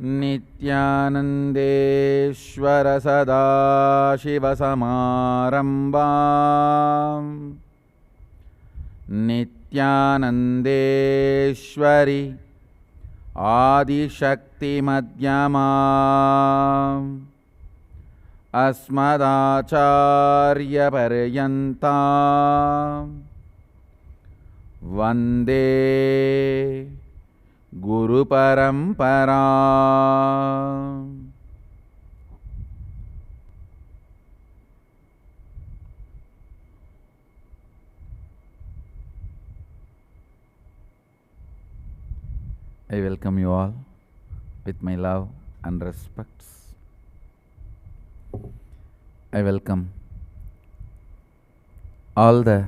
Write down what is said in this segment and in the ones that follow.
नित्यानन्देश्वर सदाशिवसमारम्भाम् नित्यानन्देश्वरि आदिशक्तिमध्यमाम् अस्मदाचार्यपर्यन्ताम् वन्दे गुरुपरम्परा. I welcome you all with my love and respects. I welcome all the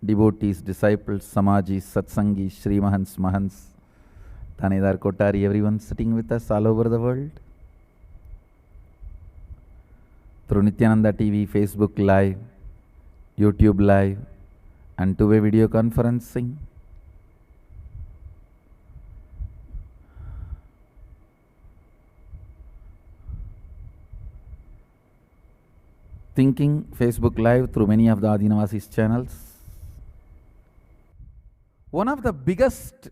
devotees, disciples, Samajis, Satsangis, Shri Mahants, Mahants, Thanedar Kotari, everyone sitting with us all over the world. Through Nityananda TV, Facebook Live, YouTube Live, and two-way video conferencing. Thinking Facebook Live through many of the Adinavasis channels. One of the biggest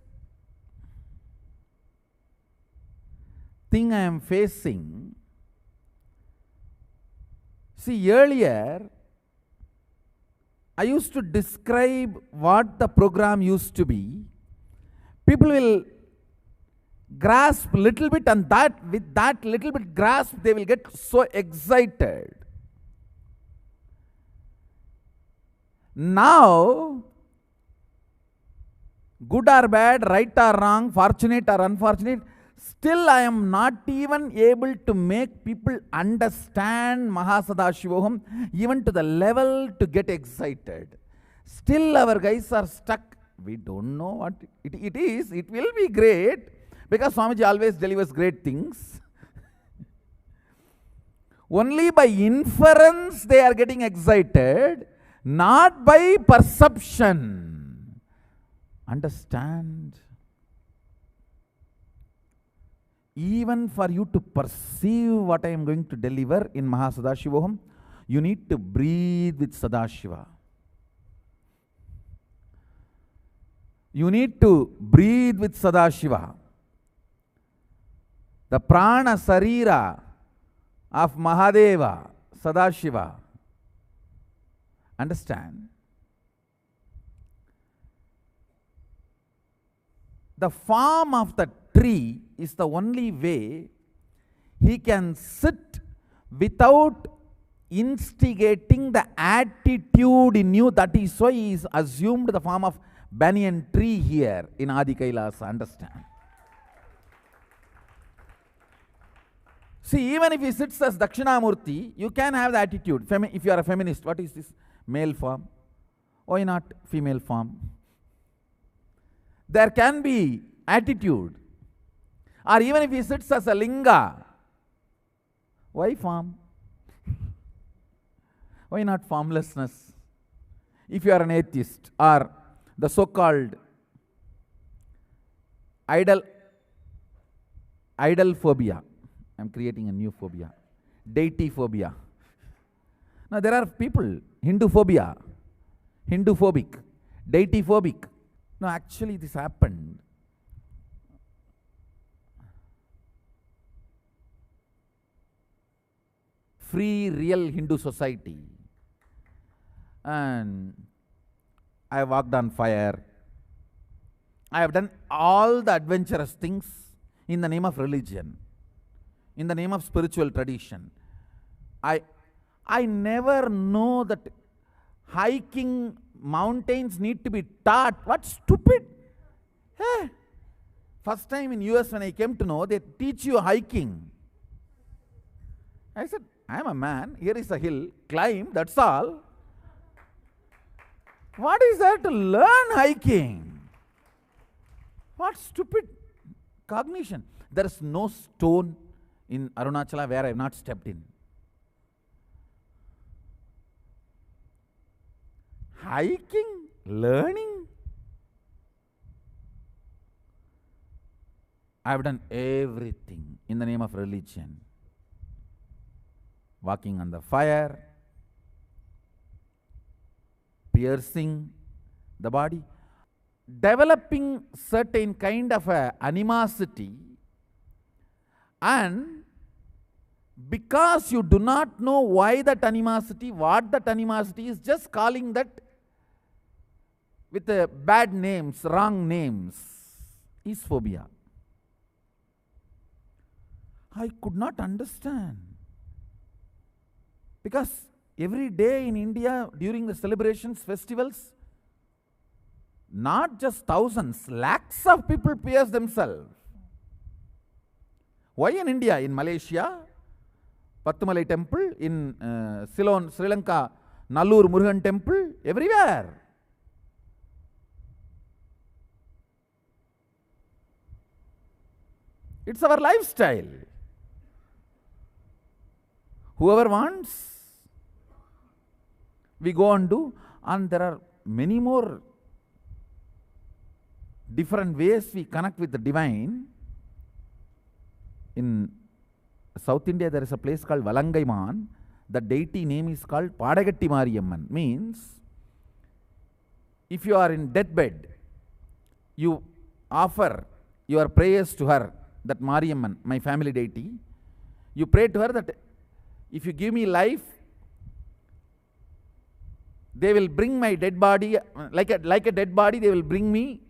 thing I am facing, see, earlier I used to describe what the program used to be. People will grasp a little bit, and that with that little bit grasp they will get so excited. Now, good or bad, right or wrong, fortunate or unfortunate, still I am not even able to make people understand Mahasadashivoham even to the level to get excited. Still our guys are stuck. We don't know what it is. It will be great because Swamiji always delivers great things. Only by inference they are getting excited, not by perception. Understand? Even for you to perceive what I am going to deliver in Mahasadashivoham, you need to breathe with Sadashiva. You need to breathe with Sadashiva. The prana sarira of Mahadeva, Sadashiva. Understand? The form of the tree is the only way he can sit without instigating the attitude in you. That is why he is assumed the form of banyan tree here in Adi Kailasa. Understand? See, even if he sits as Dakshinamurti, you can have the attitude. If you are a feminist, what is this? Male form. Why not female form? There can be attitude. Or even if he sits as a linga, why form? Why not formlessness? If you are an atheist or the so-called idol phobia, I am creating a new phobia, deity phobia. Now there are people, Hindu phobia, Hindu phobic, deity phobic. No, actually this happened. Free real Hindu society. And I walked on fire. I have done all the adventurous things in the name of religion, in the name of spiritual tradition. I never know that hiking mountains need to be taught. What stupid! Hey, first time in US when I came to know, they teach you hiking. I said, I am a man, here is a hill, climb, that's all. What is there to learn hiking? What stupid cognition. There is no stone in Arunachala where I have not stepped in. Hiking, learning. I have done everything in the name of religion. Walking on the fire, piercing the body, developing certain kind of animosity, and because you do not know why that animosity, what that animosity is, just calling that with bad names, wrong names, is phobia. I could not understand. Because every day in India during the celebrations, festivals, not just thousands, lakhs of people pierce themselves. Why in India? In Malaysia, Pattumalai temple, in Ceylon, Sri Lanka, Nallur Murugan temple, everywhere. It's our lifestyle. Whoever wants, we go and do, and there are many more different ways we connect with the divine. In South India, there is a place called Valangaiman. The deity name is called Padagatti Mariyamman. Means, if you are in deathbed, you offer your prayers to her, that Mariyamman, my family deity. You pray to her that if you give me life, they will bring my dead body, like a dead body, they will bring me,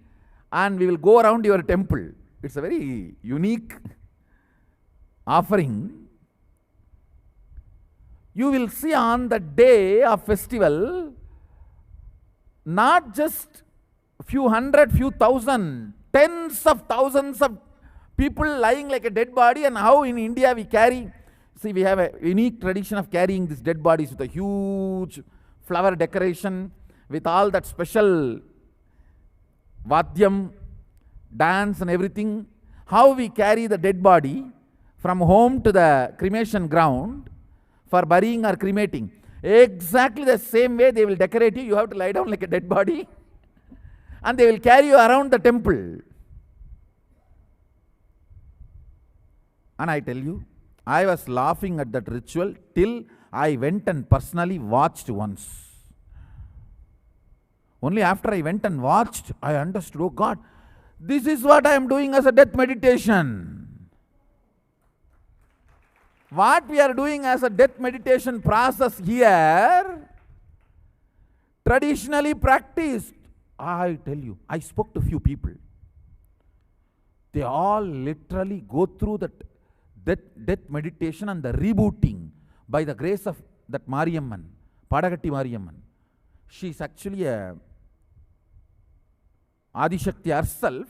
and we will go around your temple. It's a very unique offering. You will see on the day of festival, not just few hundred, few thousand, tens of thousands of people lying like a dead body. And how in India we carry, see, we have a unique tradition of carrying these dead bodies with a huge flower decoration, with all that special vadyam, dance and everything. How we carry the dead body from home to the cremation ground for burying or cremating. Exactly the same way they will decorate you. You have to lie down like a dead body and they will carry you around the temple. And I tell you, I was laughing at that ritual till I went and personally watched once. Only after I went and watched, I understood, oh God, this is what I am doing as a death meditation. What we are doing as a death meditation process here, traditionally practiced. I tell you, I spoke to few people. They all literally go through that death meditation and the rebooting by the grace of that Mariyamman, Padagatti Mariyamman. She is actually a Adishakti herself,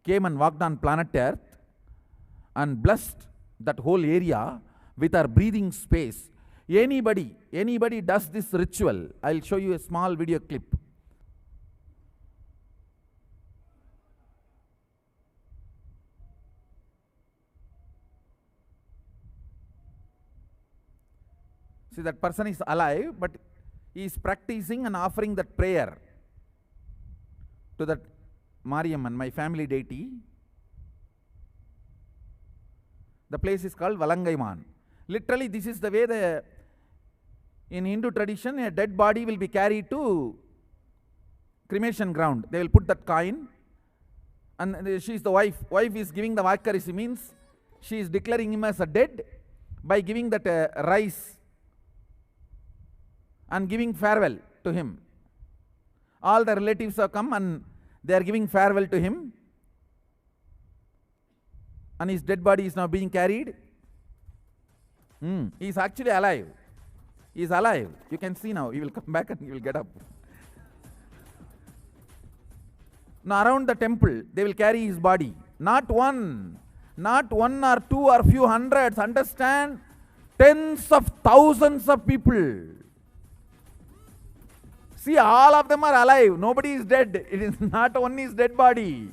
came and walked on planet Earth and blessed that whole area with her breathing space. Anybody does this ritual. I'll show you a small video clip. See, that person is alive, but he is practicing and offering that prayer to that Mariyamman, my family deity. The place is called Valangaiman. Literally, this is the way in Hindu tradition, a dead body will be carried to cremation ground. They will put that coin, and she is the wife. Wife is giving the Vakarisi, means she is declaring him as a dead by giving that rice and giving farewell to him. All the relatives have come and they are giving farewell to him. And his dead body is now being carried. He is actually alive. He is alive. You can see now. He will come back and he will get up. Now around the temple, they will carry his body. Not one or two or few hundreds. Understand? Tens of thousands of people. See, all of them are alive. Nobody is dead. It is not one is dead body.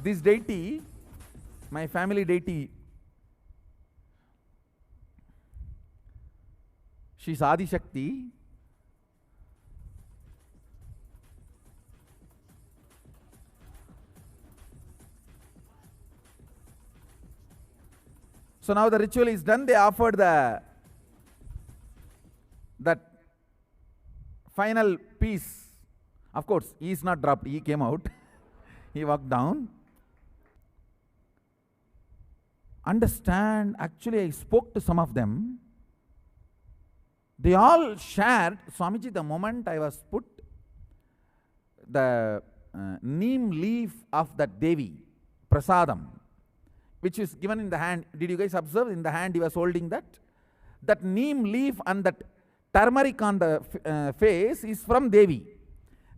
This deity, my family deity, she is Adi Shakti. So now the ritual is done. They offered that final piece. Of course, he is not dropped. He came out. He walked down. Understand, actually I spoke to some of them. They all shared, Swamiji, the moment I was put the neem leaf of that Devi, prasadam, which is given in the hand. Did you guys observe? In the hand he was holding that. That neem leaf and that turmeric on the face is from Devi.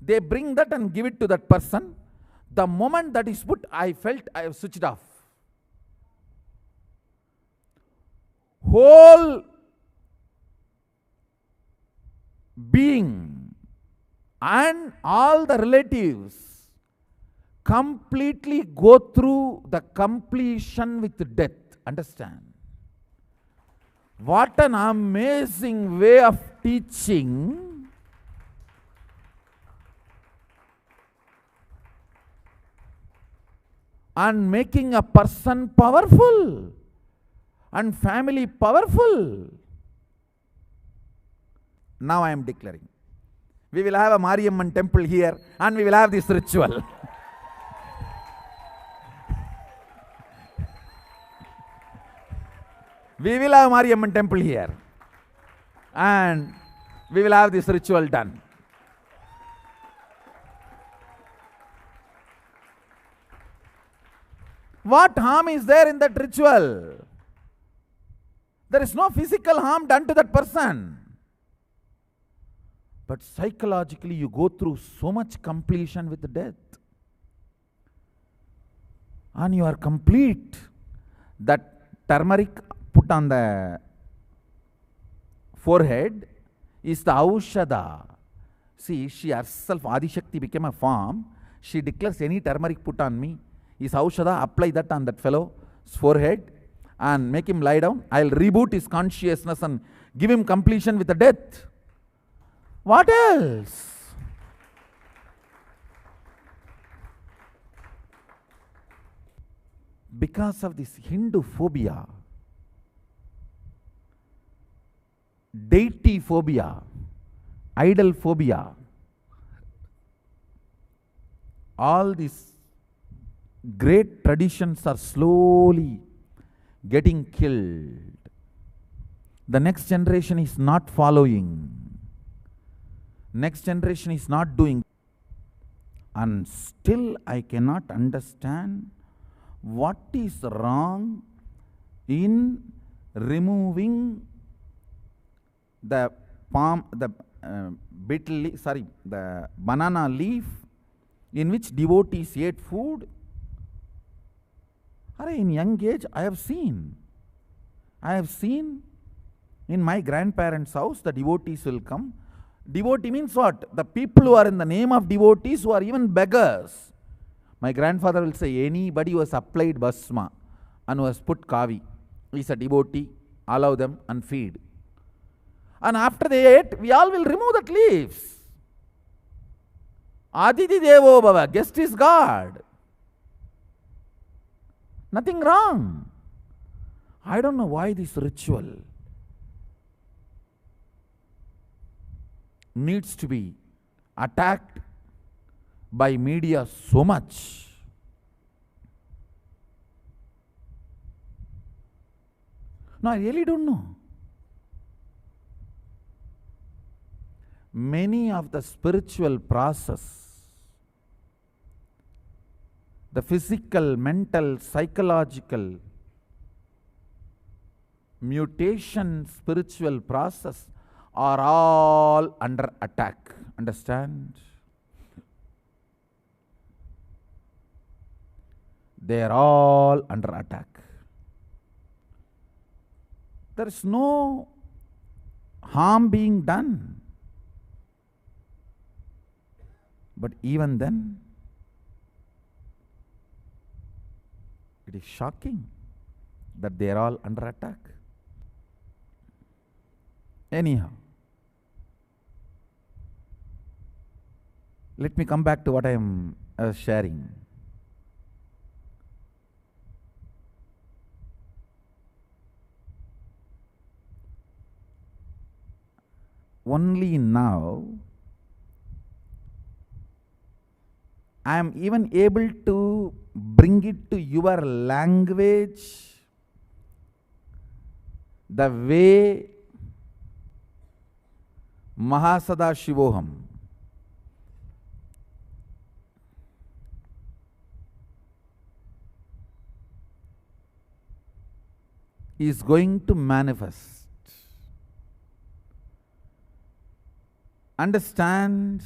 They bring that and give it to that person. The moment that is put, I felt I have switched off. Whole being and all the relatives completely go through the completion with death. Understand? What an amazing way of teaching. And making a person powerful and family powerful. Now I am declaring, we will have a Mariamman temple here and we will have this ritual. We will have Mariamman temple here and we will have this ritual done. What harm is there in that ritual? There is no physical harm done to that person. But psychologically you go through so much completion with death. And you are complete. That turmeric put on the forehead is the Aushadha. See, she herself, Adishakti, became a form. She declares, any turmeric put on me is Aushadha, apply that on that fellow's forehead and make him lie down. I'll reboot his consciousness and give him completion with the death. What else? Because of this Hindu phobia, deity phobia, idol phobia, all these great traditions are slowly getting killed. The next generation is not following. Next generation is not doing. And still I cannot understand what is wrong in removing the palm, the the banana leaf in which devotees ate food. In young age, I have seen in my grandparents' house, the devotees will come. Devotee means what? The people who are in the name of devotees, who are even beggars. My grandfather will say, anybody who has applied bhasma and who has put kavi is a devotee, allow them and feed. And after they ate, we all will remove that leaves. Aditi Devo Bhava, guest is God. Nothing wrong. I don't know why this ritual needs to be attacked by media so much. No, I really don't know. Many of the spiritual process, the physical, mental, psychological mutation, spiritual process are all under attack. Understand? They are all under attack. There is no harm being done. But even then, it is shocking that they are all under attack. Anyhow, let me come back to what I am sharing. only now I am even able to bring it to your language the way Mahasada Shivoham is going to manifest. Understand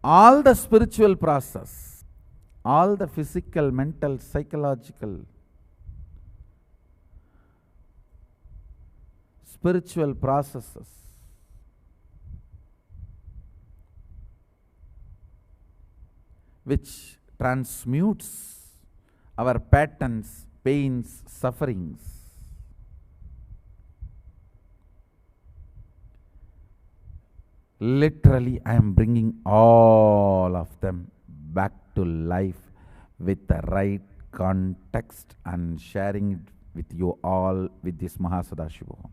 all the spiritual process, all the physical, mental, psychological, spiritual processes which transmutes our patterns, pains, sufferings. Literally, I am bringing all of them back to life with the right context and sharing it with you all with this Mahasada Shivoham.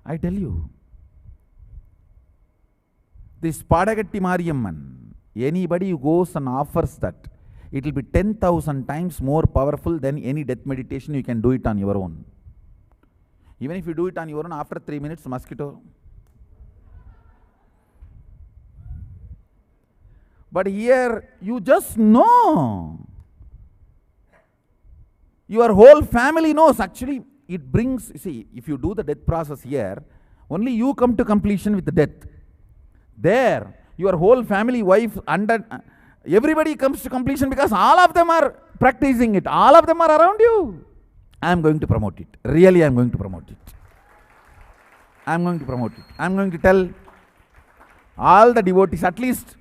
I tell you, this Padagatti Mariamman, anybody who goes and offers that, it will be 10,000 times more powerful than any death meditation. You can do it on your own. Even if you do it on your own, after 3 minutes, mosquito. But here, you just know. Your whole family knows. Actually, it brings, see, if you do the death process here, only you come to completion with the death. There, your whole family, wife, everybody comes to completion because all of them are practicing it. All of them are around you. I am going to promote it. Really, I am going to promote it. I am going to promote it. I am going to tell all the devotees, at least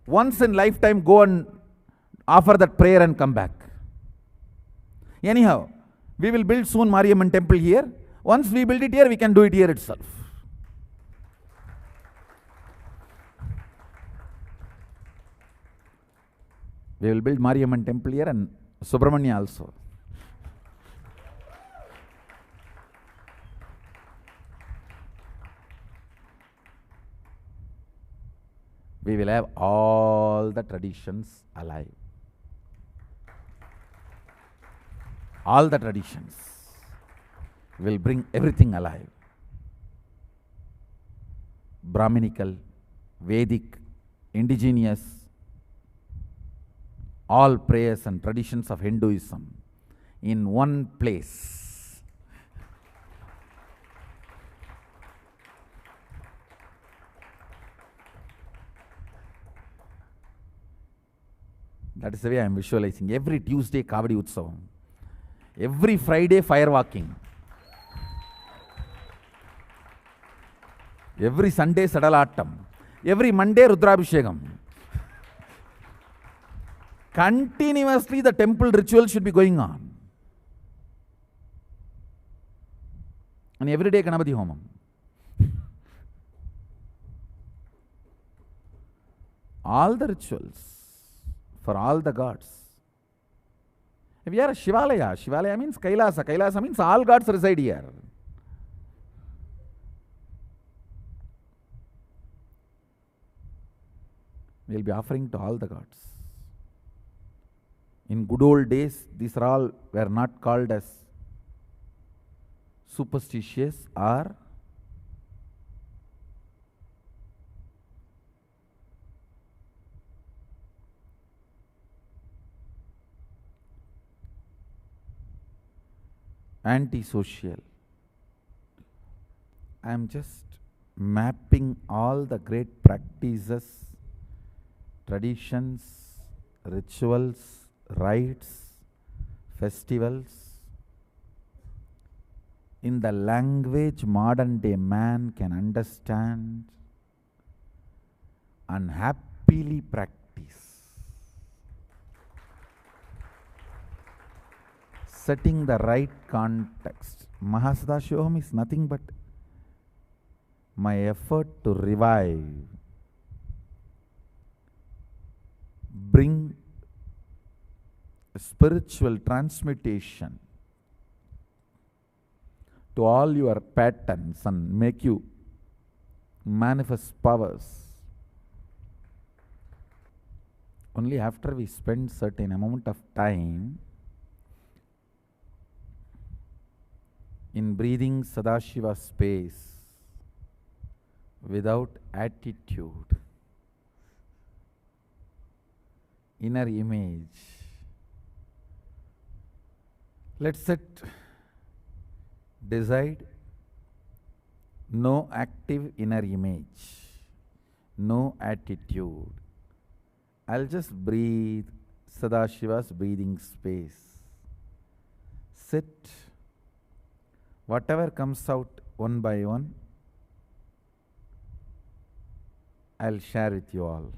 once in lifetime, go and offer that prayer and come back. Anyhow, we will build soon Mariamman temple here. Once we build it here, we can do it here itself. We will build Mariamman temple here and Subramanya also. We will have all the traditions alive. All the traditions will bring everything alive. Brahminical, Vedic, indigenous, all prayers and traditions of Hinduism in one place. That is the way I am visualizing. Every Tuesday, Kavadi Utsavam. Every Friday, fire walking. Every Sunday, Sadalattam. Every Monday, Rudrabhishekam. Continuously, the temple ritual should be going on. And every day, Ganapati Homam. All the rituals for all the gods. If you are a Shivalaya, Shivalaya means Kailasa. Kailasa means all gods reside here. We will be offering to all the gods. In good old days, these are all were not called as superstitious or antisocial. I am just mapping all the great practices, traditions, rituals, rites, festivals in the language modern day man can understand and happily practice. Setting the right context. Mahasada Shivoham is nothing but my effort to revive bring spiritual transmutation to all your patterns and make you manifest powers. Only after we spend certain amount of time in breathing Sadashiva space without attitude, inner image. Let's set, decide, no active inner image, no attitude. I'll just breathe Sadashiva's breathing space. Sit. Whatever comes out one by one, I'll share with you all.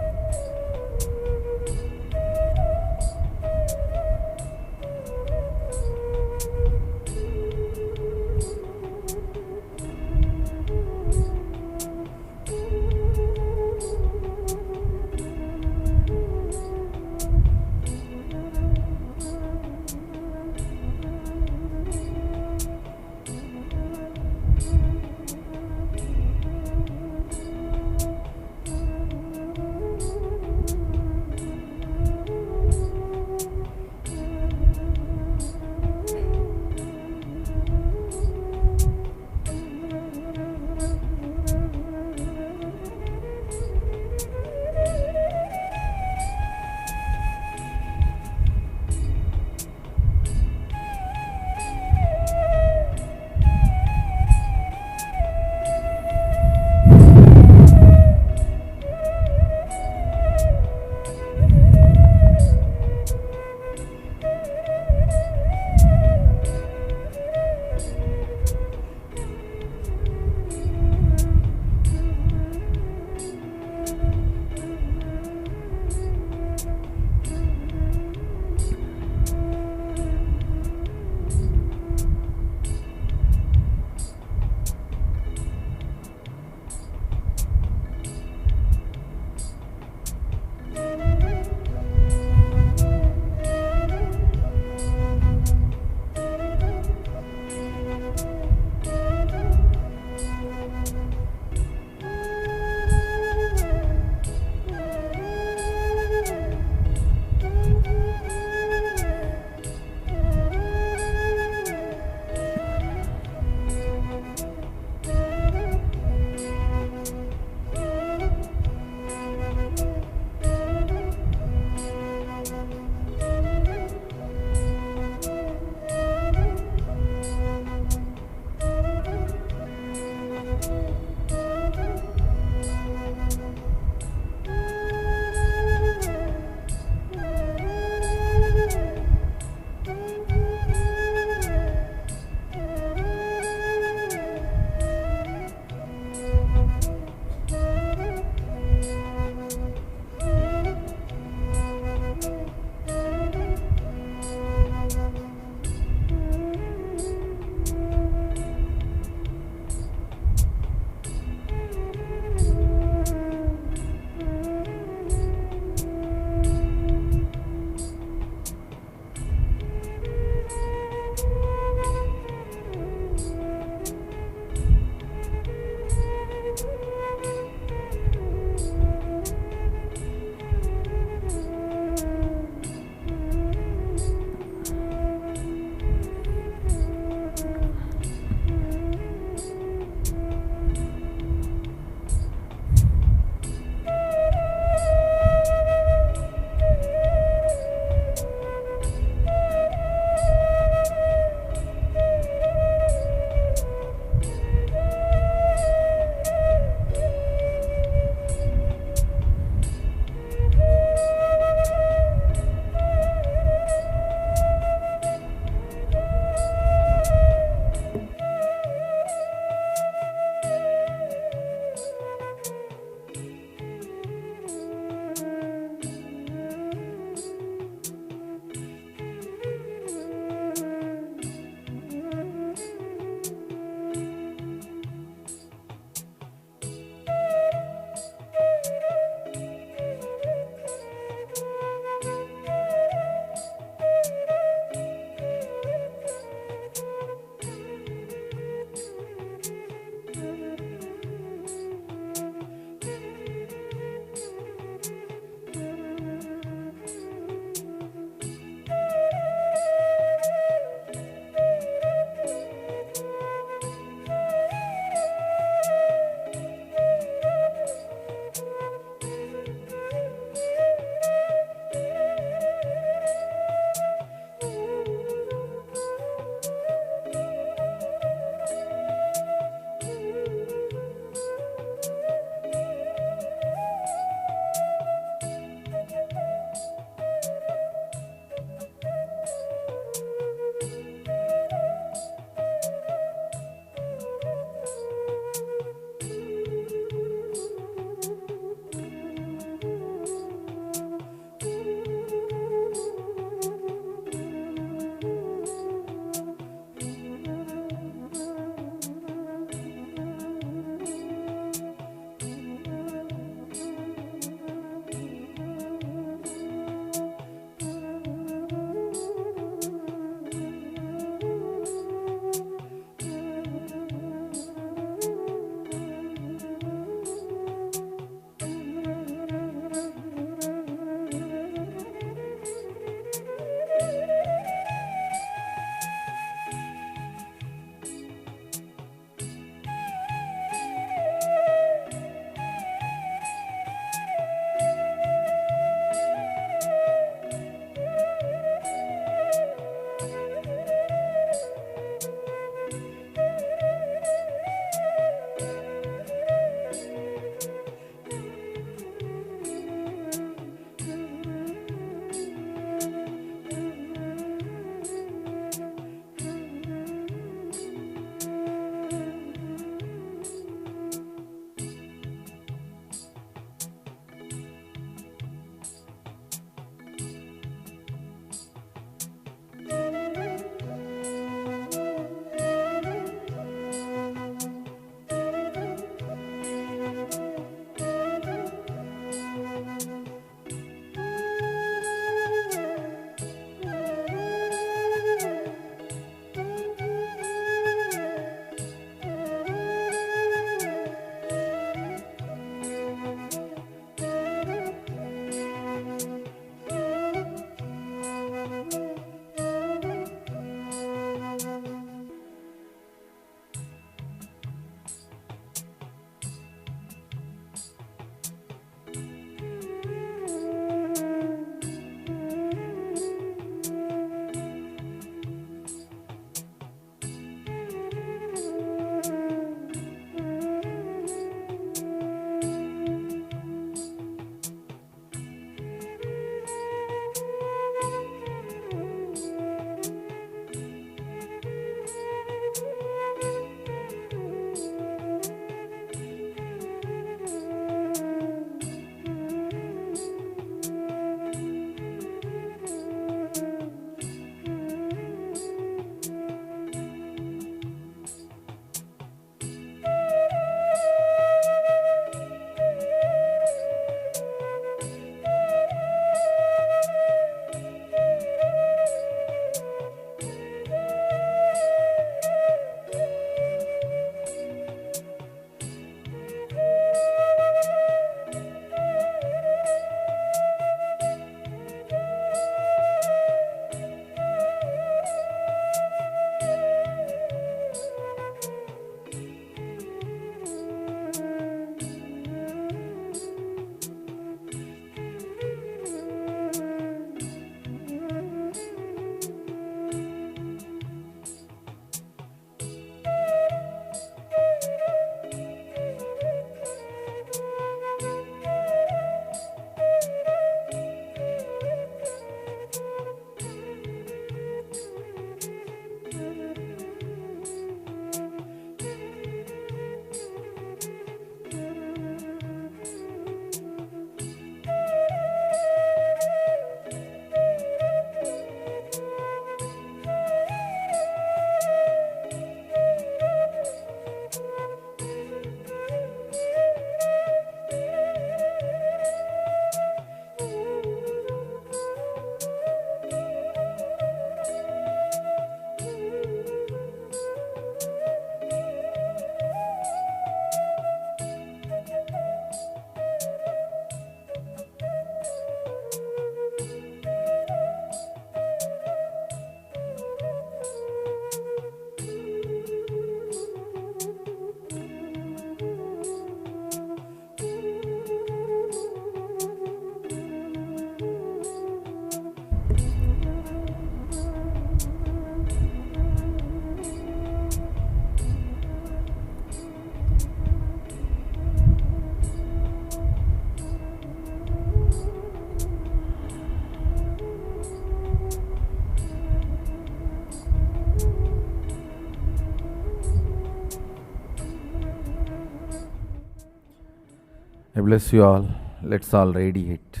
I bless you all. Let's all radiate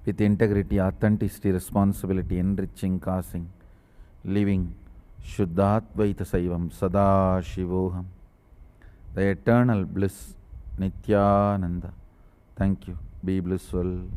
with integrity, authenticity, responsibility, enriching, causing, living Shuddhadvaita Saivam Sada Shivoham, the eternal bliss Nityananda. Thank you. Be blissful.